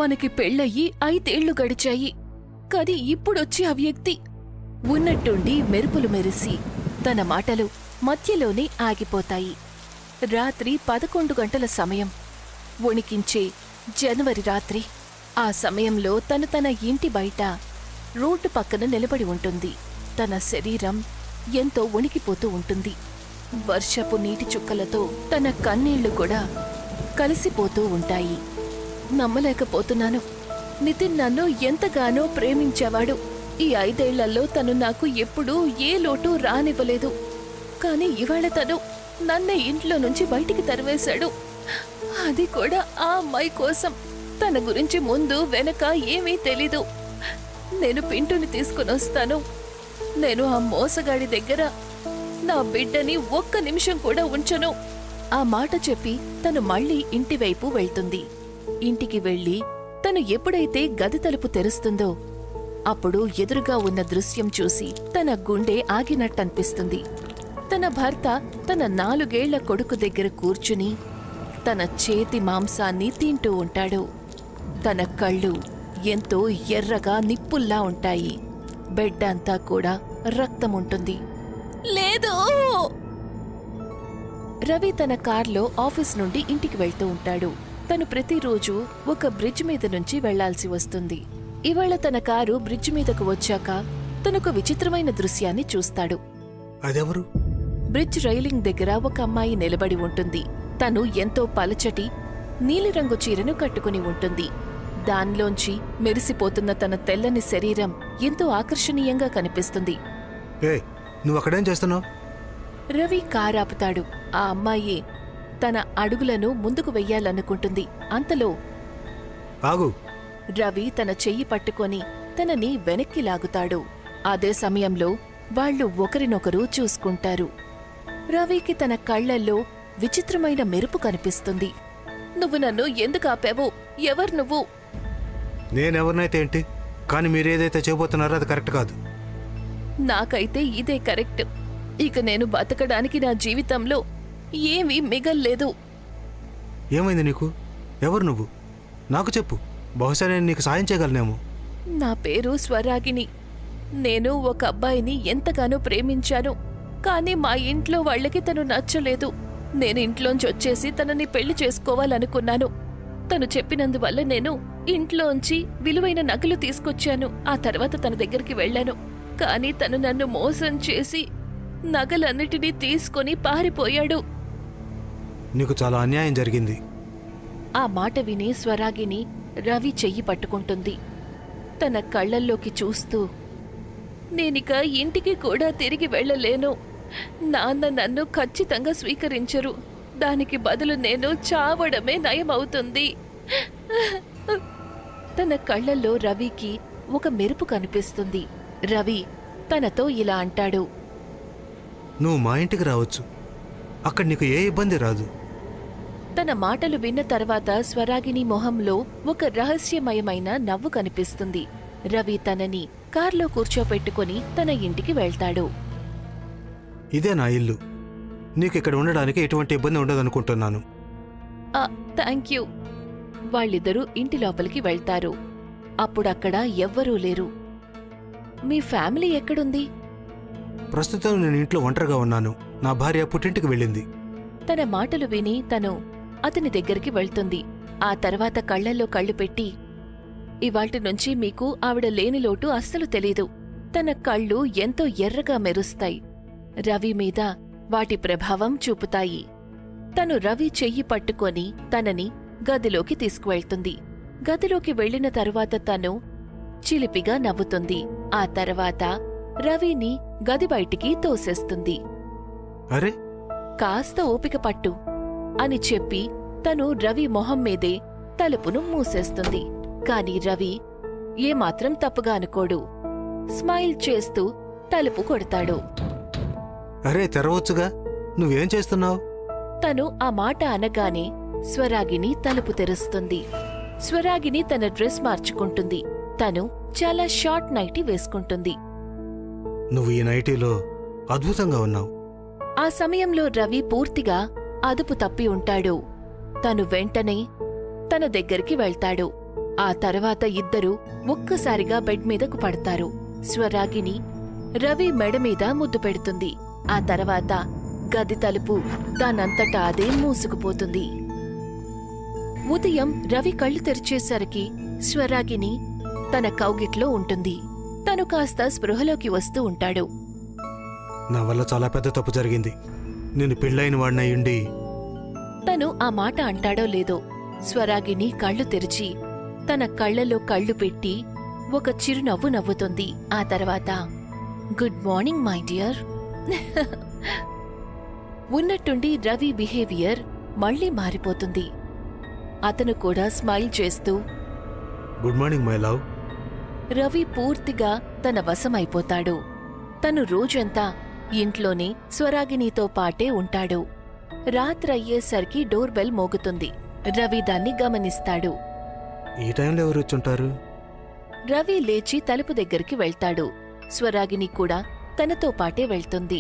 మనకి పెళ్ళయి 5 ఏళ్లు గడిచాయి. కాని ఇప్పుడొచ్చి ఆ వ్యక్తి ఉన్నట్టుండి మెరుపులు మెరిసి తన మాటలు మధ్యలోనే ఆగిపోతాయి. రాత్రి 11 గంటల సమయం. వణికించే జనవరి రాత్రి. ఆ సమయంలో తను తన ఇంటి బయట రోడ్డు పక్కన నిలబడి ఉంటుంది. తన శరీరం ఎంతో వణికిపోతూ ఉంటుంది. వర్షపు నీటి చుక్కలతో తన కన్నీళ్లు కూడా కలిసిపోతూ ఉంటాయి. నమ్మలేకపోతున్నాను. నితిన్ నన్ను ఎంతగానో ప్రేమించేవాడు. ఈ 5 ఏళ్లలో తను నాకు ఎప్పుడూ ఏ లోటు రానివ్వలేదు. కాని ఇవాళ తను నన్నే ఇంట్లో నుంచి బయటికి తరివేశాడు. అది కూడా ఆ అమ్మాయి కోసం. తన గురించి ముందు వెనక ఏమీ తెలీదు. నేను పింటుని తీసుకునొస్తాను. నేను ఆ మోసగాడి దగ్గర నా బిడ్డని 1 నిమిషం కూడా ఉంచను. ఆ మాట చెప్పి తను మళ్ళీ ఇంటివైపు వెళ్తుంది. ఇంటికి వెళ్లి తను ఎప్పుడైతే గది తలుపు తెరుస్తుందో అప్పుడు ఎదురుగా ఉన్న దృశ్యం చూసి తన గుండె ఆగినట్టనిపిస్తుంది. తన భర్త తన 4 ఏళ్ల కొడుకు దగ్గర కూర్చుని తన చేతి మాంసాన్ని తింటూ ఉంటాడు. తన కళ్ళు ఎంతో ఎర్రగా నిప్పుల్లా ఉంటాయి. బెడ్ అంతా కూడా రక్తముంటుంది. లేదు! రవి తన కార్లో ఆఫీస్ నుండి ఇంటికి వెళ్తూ ఉంటాడు. తను ప్రతిరోజు ఒక బ్రిడ్జ్ మీద నుంచి వెళ్లాల్సి వస్తుంది. ఇవాళ తన కారు బ్రిడ్జ్ మీదకు వచ్చాక తనొక విచిత్రమైన దృశ్యాన్ని చూస్తాడు. అదెవరు? బ్రిడ్జ్ రైలింగ్ దగ్గర ఒక అమ్మాయి నిలబడి ఉంటుంది. తను ఎంతో పలచటి నీలిరంగు చీరను కట్టుకుని ఉంటుంది. దానిలోంచి మెరిసిపోతున్న తన తెల్లని శరీరం ఎంతో ఆకర్షణీయంగా కనిపిస్తుంది. నువ్వక్కడేం చేస్తున్నావు? రవి కారాపుతాడు. ఆ అమ్మాయి తన అడుగులను ముందుకు వెయ్యాలనుకుంటుంది. అంతలో ఆగు! రవి తన చెయ్యి పట్టుకొని తనని వెనక్కి లాగుతాడు. అదే సమయంలో వాళ్లు ఒకరినొకరు చూసుకుంటారు. రవికి తన కళ్లల్లో విచిత్రమైన మెరుపు కనిపిస్తుంది. నువ్వు నన్ను ఎందుకు ఆపావు? ఎవరు నువ్వు? నేనెవరినైతే ఏంటి, కానీ మీరేదైతే చేయబోతున్నారో అది కరెక్ట్ కాదు. నాకైతే ఇదే కరెక్ట్. ఇక నేను బతకడానికి నా జీవితంలో ఏమీ మిగల్లేదు. ఏమైంది నీకు? ఎవరు నువ్వు? నాకు చెప్పు. బహుశా నేను నీకు సాయం చేయగలనేమో. నా పేరు స్వరాగిని. నేను ఒక అబ్బాయిని ఎంతగానో ప్రేమించాను. కానీ మా ఇంట్లో వాళ్లకి తను నచ్చలేదు. నేను ఇంట్లోంచి వచ్చేసి తనని పెళ్లి చేసుకోవాలనుకున్నాను. తను చెప్పినందువల్ల నేను ఇంట్లోంచి విలువైన నగలు తీసుకొచ్చాను. ఆ తర్వాత తన దగ్గరికి వెళ్లాను. కానీ తను నన్ను మోసం చేసి నగలన్నిటినీ తీసుకుని పారిపోయాడు. నీకు చాలా అన్యాయం జరిగింది. ఆ మాట విని స్వరాగిని రవి చెయ్యి పట్టుకుంటుంది. తన కళ్లల్లోకి చూస్తూ, నేనిక ఇంటికి కూడా తిరిగి వెళ్లలేను. నాన్న నన్ను ఖచ్చితంగా స్వీకరించరు. దానికి బదులు నేను చావడమే నయమవుతుంది. తన కళ్లల్లో రవికి ఒక మెరుపు కనిపిస్తుంది. రవి తనతో ఇలా అంటాడు. నువ్వు మా ఇంటికి రావచ్చు. అక్కడ నీకు ఏ ఇబ్బంది రాదు. తన మాటలు విన్న తర్వాత స్వరాగిని మొహంలో ఒక రహస్యమయమైన నవ్వు కనిపిస్తుంది. రవి తనని కార్లో కూర్చోపెట్టుకుని తన ఇంటికి వెళ్తాడు. ఇదే నా ఇల్లు. నీకు ఇక్కడ ఉండడానికి ఎటువంటి ఇబ్బంది ఉండదనుకుంటున్నాను. Thank you. వాళ్ళిద్దరూ ఇంటి లోపలికి వెళ్తారు. అప్పుడక్కడ ఎవ్వరూ లేరు. మీ ఫ్యామిలీ ఎక్కడుంది? ప్రస్తుతం నేను ఇంట్లో ఒంటరిగా ఉన్నాను. నా భార్య పుట్టింటికి వెళ్ళింది. తన మాటలు విని తను అతని దగ్గరికి వెళ్తుంది. ఆ తర్వాత కళ్లల్లో కళ్ళు పెట్టి, ఇవాల్టి నుంచి మీకు ఆవిడ లేని లోటు అస్సలు తెలీదు. తన కళ్ళు ఎంతో ఎర్రగా మెరుస్తాయి. రవి మీద వాటి ప్రభావం చూపుతాయి. తను రవి చెయ్యి పట్టుకొని తనని గదిలోకి తీసుకువెళ్తుంది. గదిలోకి వెళ్లిన తరువాత తను చిలిపిగా నవ్వుతుంది. ఆ తర్వాత రవిని గది బయటికి తోసేస్తుంది. అరే, కాస్త ఓపిక పట్టు అని చెప్పి తను రవి మొహం మీదే తలుపును మూసేస్తుంది. కాని రవి ఏమాత్రం తప్పుగా అనుకోడు. స్మైల్ చేస్తూ తలుపు కొడతాడు. అరే, తెరవచ్చుగా. నువ్వేం చేస్తున్నావు? తను ఆ మాట అనగానే స్వరాగిని తలుపు తెరుస్తుంది. స్వరాగిని తన డ్రెస్ మార్చుకుంటుంది. తను చాలా షార్ట్ నైటీ వేసుకుంటుంది. నువ్వు ఈ నైటీలో అద్భుతంగా ఉన్నావు. ఆ సమయంలో రవి పూర్తిగా అదుపు తప్పి ఉంటాడు. తను వెంటనే తన దగ్గరికి వెళ్తాడు. ఆ తర్వాత ఇద్దరూ ఒక్కసారిగా బెడ్ మీదకు పడతారు. స్వరాగిని రవి మెడ మీద ముద్దు పెడుతుంది. ఆ తర్వాత గది తలుపు దానంతటా అదే మూసుకుపోతుంది. ఉదయం రవి కళ్ళు తెరిచేసరికి స్వరాగిని తన కౌగిట్లో ఉంటుంది. తను కాస్త స్పృహలోకి వస్తూ ఉంటాడు. నా వల్ల చాలా పెద్ద తప్పు జరిగింది. నేను పెళ్ళైన వాడినయ్యుండి. తను ఆ మాట అంటాడో లేదో స్వరాగిని కళ్ళు తెరిచి తన కళ్ళలో కళ్ళు పెట్టి ఒక చిరునవ్వు నవ్వుతుంది. ఆ తర్వాత గుడ్ మార్నింగ్ మై డియర్. ఉన్నట్టుండి రవి బిహేవియర్ మళ్ళీ మారిపోతుంది. అతను కూడా స్మైల్ చేస్తూ good morning my love. Ravi పూర్తిగా తన వశమైపోతాడు. తను రోజంతా ఇంట్లోనే స్వరాగినితో పాటే ఉంటాడు. రాత్రయ్యేసరికి డోర్ బెల్ మోగుతుంది. రవి దాన్ని గమనిస్తాడు. ఈ టైంలో ఎవరు వచ్చుంటారు? రవి లేచి తలుపు దగ్గరికి వెళ్తాడు. స్వరాగిని కూడా తనతో పాటే వెళ్తుంది.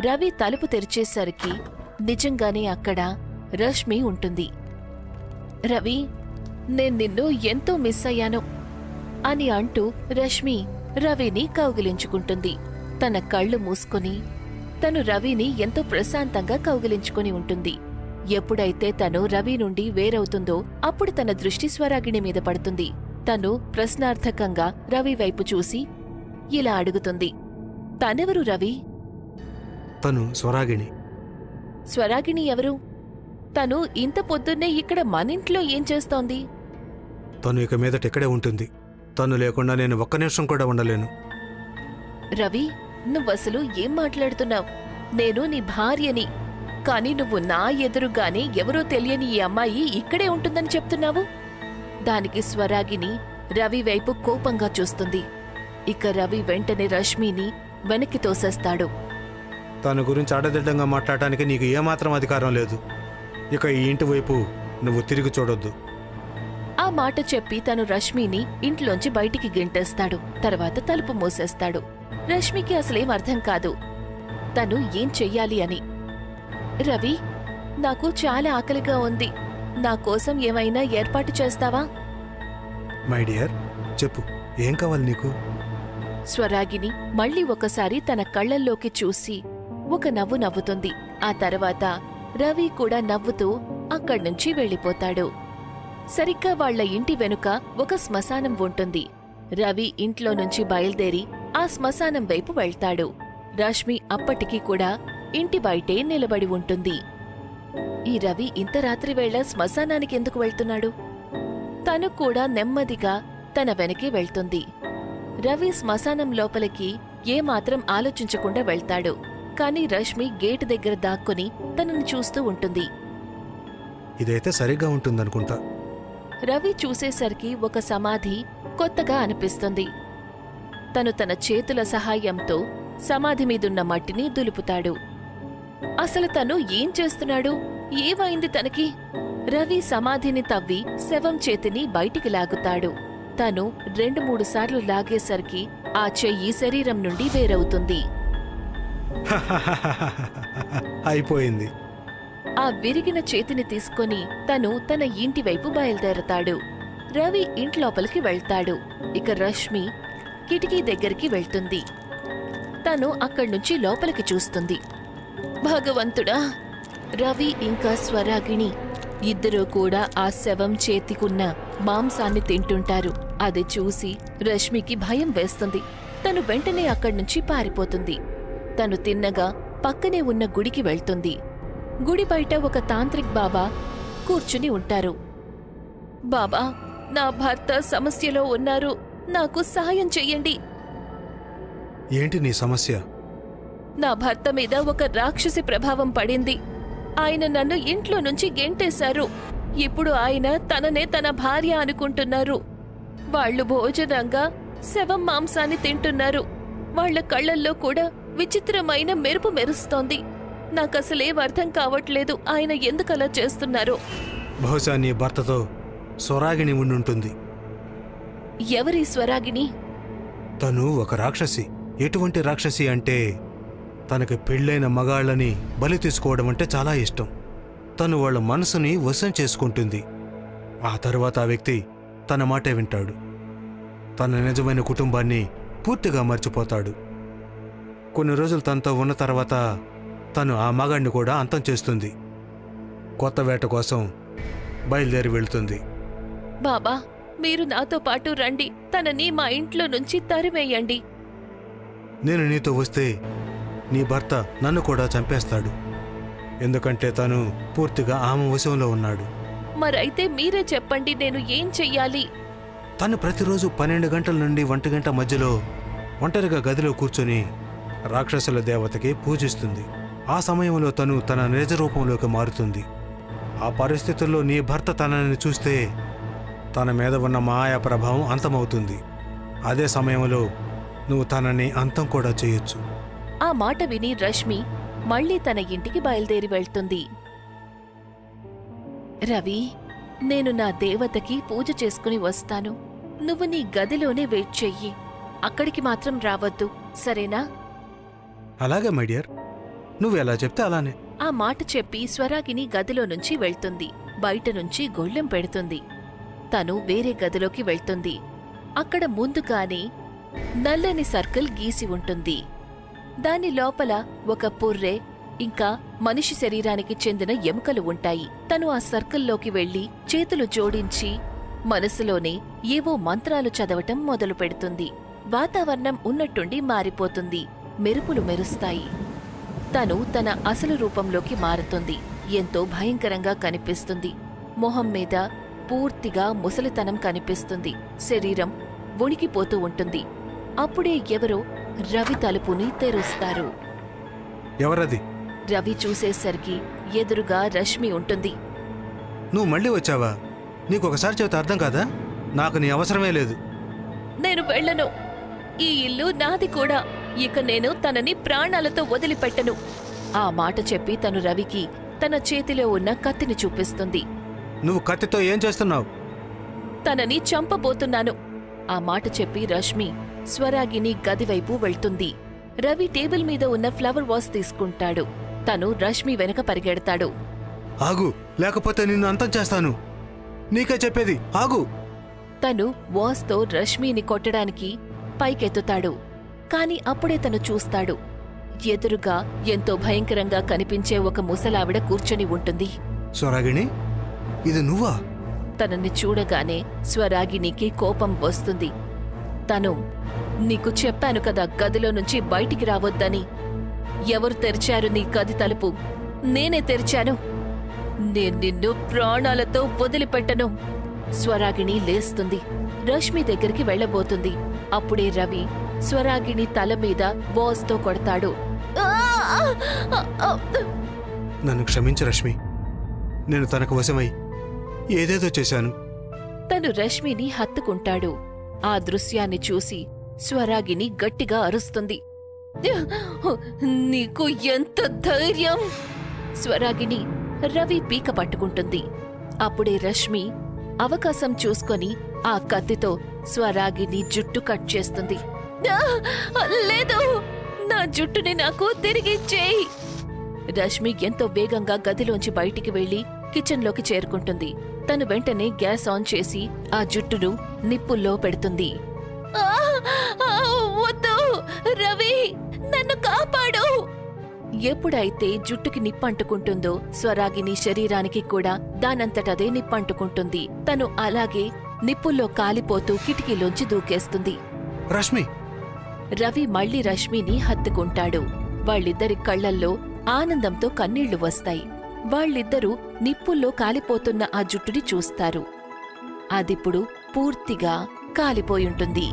రవి తలుపు తెరిచేసరికి నిజంగానే అక్కడ రష్మి ఉంటుంది. రవి, నేను నిన్ను ఎంతో మిస్ అయ్యాను అని అంటూ రష్మి రవిని కౌగిలించుకుంటుంది. తన కళ్ళు మూసుకొని తను రవిని ఎంతో ప్రశాంతంగా కౌగిలించుకుని ఉంటుంది. ఎప్పుడైతే తను రవి నుండి వేరవుతుందో అప్పుడు తన దృష్టి స్వరాగిణి మీద పడుతుంది. తను ప్రశ్నార్థకంగా రవి వైపు చూసి ఇలా అడుగుతుంది. తనెవరు రవి? తను స్వరాగిణి. స్వరాగిణి ఎవరు? తను ఇంత పొద్దున్నే ఇక్కడ మనింట్లో ఏం చేస్తోంది? తను ఇక మీదట ఇక్కడే ఉంటుంది. తను లేకుండా నేను ఒక్క నిమిషం కూడా ఉండలేను. రవి, నువ్వసలు ఏం మాట్లాడుతున్నావు? నేను నీ భార్యని. కాని నువ్వు నా ఎదురుగానే ఎవరో తెలియని ఈ అమ్మాయి ఇక్కడే ఉంటుందని చెప్తున్నావు? దానికి స్వరాగిని రవి వైపు కోపంగా చూస్తుంది. ఇక రవి వెంటనే రష్మిని వెనక్కి తోసేస్తాడు. తన గురించి ఆడదిడ్డంగా మాట్లాడటానికి నీకు ఏమాత్రం అధికారం లేదు. ఇక ఈ ఇంటి వైపు నువ్వు తిరిగి చూడొద్దు. ఆ మాట చెప్పి తను రష్మిని ఇంట్లోంచి బయటికి గెంటేస్తాడు. తర్వాత తలుపు మూసేస్తాడు. రష్మికి అసలేం అర్థం కాదు తను ఏం చెయ్యాలి అని. రవి, నాకు చాలా ఆకలిగా ఉంది. నా కోసం ఏమైనా ఏర్పాటు చేస్తావా? మై డియర్, చెప్పు, ఏం కావాలి నీకు? స్వరాగిని మళ్ళీ ఒకసారి తన కళ్ళల్లోకి చూసి ఒక నవ్వు నవ్వుతుంది. ఆ తర్వాత రవి కూడా నవ్వుతూ అక్కడ్నుంచి వెళ్ళిపోతాడు. సరిగ్గా వాళ్ల ఇంటి వెనుక ఒక శ్మశానం ఉంటుంది. రవి ఇంట్లో నుంచి బయల్దేరి ఆ శ్మశానం వైపు వెళ్తాడు. రష్మి అప్పటికి కూడా ఇంటి బయటే నిలబడి ఉంటుంది. ఈ రవి ఇంత రాత్రివేళ శ్మశానానికి ఎందుకు వెళ్తున్నాడు? తను కూడా నెమ్మదిగా తన వెనకే వెళ్తుంది. రవి శ్మశానం లోపలికి ఏమాత్రం ఆలోచించకుండా వెళ్తాడు. కాని రష్మి గేటు దగ్గర దాక్కుని తనని చూస్తూ ఉంటుంది. ఇదైతే సరిగ్గా ఉంటుందనుకుంటా. రవి చూసేసరికి ఒక సమాధి కొత్తగా అనిపిస్తుంది. తను తన చేతుల సహాయంతో సమాధి మీదున్న మట్టిని దులుపుతాడు. అసలు తను ఏం చేస్తున్నాడు? ఏమైంది తనకి? రవి సమాధిని తవ్వి శవం చేతిని బయటికి లాగుతాడు. తను 2-3 సార్లు లాగేసరికి ఆ చెయ్యి శరీరం నుండి వేరవుతుంది. అయిపోయింది. ఆ విరిగిన చేతిని తీసుకొని తను తన ఇంటివైపు బయలుదేరతాడు. రవి ఇంట్లోపలికి వెళ్తాడు. ఇక రష్మి కిటికీ దగ్గరికి వెళ్తుంది. తను అక్కడ్నుంచి లోపలికి చూస్తుంది. భగవంతుడా! రవి ఇంకా స్వరాగిణి ఇద్దరూ కూడా ఆ శవం చేతికున్న మాంసాన్ని తింటుంటారు. అది చూసి రష్మికి భయం వేస్తుంది. తను వెంటనే అక్కడ్నుంచి పారిపోతుంది. తను తిన్నగా పక్కనే ఉన్న గుడికి వెళ్తుంది. గుడి బయట ఒక తాంత్రిక్ బాబా కూర్చుని ఉంటారు. బాబా, నా భర్త సమస్యలో ఉన్నారు. నాకు సహాయం చెయ్యండి. ఏంటి నీ సమస్య? నా భర్త మీద ఒక రాక్షసి ప్రభావం పడింది. ఆయన నన్ను ఇంట్లో నుంచి గెంటేశారు. ఇప్పుడు ఆయన తననే తన భార్య అనుకుంటున్నారు. వాళ్లు భోజనంగా శవం మాంసాన్ని తింటున్నారు. వాళ్ల కళ్లల్లో కూడా విచిత్రమైన మెరుపు మెరుస్తోంది. నాకసలేం అర్థం కావట్లేదు ఆయన ఎందుకలా చేస్తున్నారో. బహుశా నీ భర్తతో స్వరాగిణి ఉండుంటుంది. ఎవరి స్వరాగిణి? తను ఒక రాక్షసి. ఎటువంటి రాక్షసి అంటే తనకి పెళ్ళైన మగాళ్ళని బలి తీసుకోవడం అంటే చాలా ఇష్టం. తను వాళ్ళ మనసుని వశం చేసుకుంటుంది. ఆ తర్వాత ఆ వ్యక్తి తన మాటే వింటాడు. తన నిజమైన కుటుంబాన్ని పూర్తిగా మర్చిపోతాడు. కొన్ని రోజులు తనతో ఉన్న తర్వాత తను ఆ మగాడిని కూడా అంతం చేస్తుంది. కొత్త వేట కోసం బయలుదేరి వెళ్తుంది. బాబా, మీరు నాతో పాటు రండి. తనని మా ఇంట్లో నుంచి తరిమేయండి. నేను నీతో వస్తే నీ భర్త నన్ను కూడా చంపేస్తాడు. ఎందుకంటే తను పూర్తిగా ఆమె వశంలో ఉన్నాడు. మరైతే మీరే చెప్పండి, నేను ఏం చెయ్యాలి? తను ప్రతిరోజు 12 గంటల నుండి 1 గంట మధ్యలో ఒంటరిగా గదిలో కూర్చొని రాక్షసుల దేవతకి పూజిస్తుంది. ఆ సమయంలో తను తన నిజ రూపంలోకి మారుతుంది. ఆ పరిస్థితుల్లో నీ భర్త తనని చూస్తే తన మీద ఉన్న మాయా ప్రభావం అంతమవుతుంది. అదే సమయంలో నువ్వు తనని అంతం కూడా చేయొచ్చు. ఆ మాట విని రష్మి మళ్ళీ తన ఇంటికి బయలుదేరి వెళ్తుంది. రవి, నేను నా దేవతకి పూజ చేసుకుని వస్తాను. నువ్వు నీ గదిలోనే వెయిట్ చెయ్యి. అక్కడికి మాత్రం రావద్దు, సరేనా? అలాగే మై డియర్, నువ్వు ఎలా చెప్తే అలానే. ఆ మాట చెప్పి స్వరాగిని గదిలో నుంచి వెళ్తుంది. బయట నుంచి గొళ్ళెం పెడుతుంది. తను వేరే గదిలోకి వెళ్తుంది. అక్కడ ముందుగానే నల్లని సర్కిల్ గీసి ఉంటుంది. దాని లోపల ఒక పుర్రె ఇంకా మనిషి శరీరానికి చెందిన ఎముకలు ఉంటాయి. తను ఆ సర్కిల్లోకి వెళ్లి చేతులు జోడించి మనసులోనే ఏవో మంత్రాలు చదవటం మొదలు పెడుతుంది. వాతావరణం ఉన్నట్టుండి మారిపోతుంది. మెరుపులు మెరుస్తాయి. తను తన అసలు రూపంలోకి మారుతుంది. ఎంతో భయంకరంగా కనిపిస్తుంది. మొహం మీద పూర్తిగా ముసలితనం కనిపిస్తుంది. శరీరం వణికిపోతూ ఉంటుంది. అప్పుడే ఎవరో రవి తలుపుని తెరుస్తారు. ఎవరది? రవి చూసేసరికి ఎదురుగా రష్మి ఉంటుంది. నువ్వు మళ్ళీ వచ్చావా? నీకొకసారి చెబితే అర్థం కాదా? నాకు నీ అవసరమే లేదు. నేను వెళ్ళను. ఈ ఇల్లు నాది కూడా. ఇక నేను తనని ప్రాణాలతో వదిలిపెట్టను. ఆ మాట చెప్పి తను రవికి తన చేతిలో ఉన్న కత్తిని చూపిస్తుంది. నువ్వు కత్తితో ఏం చేస్తున్నావు? తనని చంపబోతున్నాను. ఆ మాట చెప్పి రష్మి స్వరాగిని గదివైపు వెళ్తుంది. రవి టేబుల్ మీద ఉన్న ఫ్లవర్ వాస్ తీసుకుంటాడు. తను రష్మి వెనక పరిగెడతాడు. ఆగు, లేకపోతే నిన్ను అంతం చేస్తాను. నీకే చెప్పేది, ఆగు. తను వాస్తో రష్మిని కొట్టడానికి పైకెత్తుతాడు. కాని అప్పుడే తను చూస్తాడు. ఎదురుగా ఎంతో భయంకరంగా కనిపించే ఒక ముసలావిడ కూర్చొని ఉంటుంది. స్వరాగిణి, ఇది నువ్వా? తనని చూడగానే స్వరాగినికి కోపం వస్తుంది. తను, నీకు చెప్పాను కదా గదిలో నుంచి బయటికి రావద్దని. ఎవరు తెరిచారు నీ గది తలుపు? నేనే తెరిచాను. నేను నిన్ను ప్రాణాలతో వదిలిపెట్టను. స్వరాగిణి లేస్తుంది. రష్మి దగ్గరికి వెళ్లబోతుంది. అప్పుడే రవి స్వరాగిణి తల మీద వాస్తో కొడతాడు. నన్ను క్షమించు రష్మి. నేను తనకు వశమై ఏదేదో చేశాను. తను రష్మిని హత్తుకుంటాడు. ఆ దృశ్యాన్ని చూసి స్వరాగిని గట్టిగా అరుస్తుంది. నీకు ఎంత ధైర్యం! స్వరాగిని రవి పీక పట్టుకుంటుంది. అప్పుడే రష్మి అవకాశం చూసుకొని ఆ కత్తితో స్వరాగిని జుట్టు కట్ చేస్తుంది. లేదు, నా జుట్టుని నాకు తిరిగిచ్చేయి! రష్మి ఎంతో వేగంగా గదిలోంచి బయటికి వెళ్లి కిచెన్లోకి చేరుకుంటుంది. తను వెంటనే గ్యాస్ ఆన్ చేసి ఆ జుట్టును నిప్పుల్లో పెడుతుంది. వద్దు రవి, నన్ను కాపాడు! ఎప్పుడైతే జుట్టుకి నిప్పంటుకుంటుందో స్వరాగిని శరీరానికి కూడా దానంతటదే నిప్పంటుకుంటుంది. తను అలాగే నిప్పుల్లో కాలిపోతూ కిటికీలోంచి దూకేస్తుంది. రష్మి! రవి మళ్లీ రష్మిని హత్తుకుంటాడు. వాళ్ళిద్దరి కళ్లల్లో ఆనందంతో కన్నీళ్లు వస్తాయి. వాళ్ళిద్దరూ నిప్పుల్లో కాలిపోతున్న ఆ జుట్టుని చూస్తారు. అదిప్పుడు పూర్తిగా కాలిపోయుంటుంది.